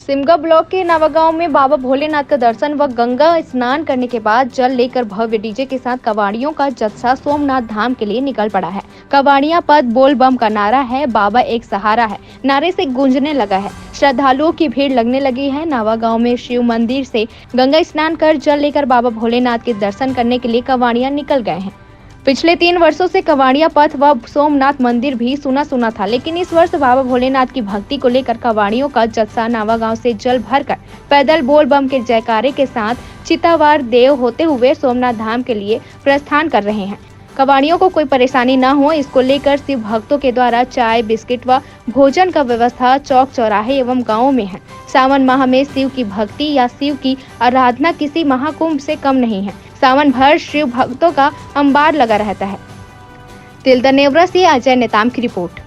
Simga block के नवागांव में बाबा भोलेनाथ का दर्शन व गंगा स्नान करने के बाद जल लेकर भव्य डीजे के साथ कवाड़ियों का जत्था सोमनाथ धाम के लिए निकल पड़ा है। कवाड़ियां पद बोल बम का नारा है, बाबा एक सहारा है नारे से गूंजने लगा है। श्रद्धालुओं की भीड़ लगने लगी है। नवागांव में शिव मंदिर से गंगा स्नान कर जल लेकर बाबा भोलेनाथ के दर्शन करने के लिए कवाड़ियां निकल गए हैं। पिछले 3 वर्षों से कवाड़िया पथ व सोमनाथ मंदिर भी सुना सुना था, लेकिन इस वर्ष बाबा भोलेनाथ की भक्ति को लेकर कवाड़ियों का जत्था नवागांव से जल भरकर पैदल बोल बम के जयकारे के साथ चितावार देव होते हुए सोमनाथ धाम के लिए प्रस्थान कर रहे हैं। कवाड़ियों को कोई परेशानी न हो, इसको लेकर शिव भक्तों के द्वारा चाय, बिस्किट व भोजन का व्यवस्था चौक चौराहे एवं गाँवों में है। सावन माह में शिव की भक्ति या शिव की आराधना किसी महाकुंभ से कम नहीं है। सावन भर शिव भक्तों का अंबार लगा रहता है। तिलदा नेवरा से अजय नेताम की रिपोर्ट।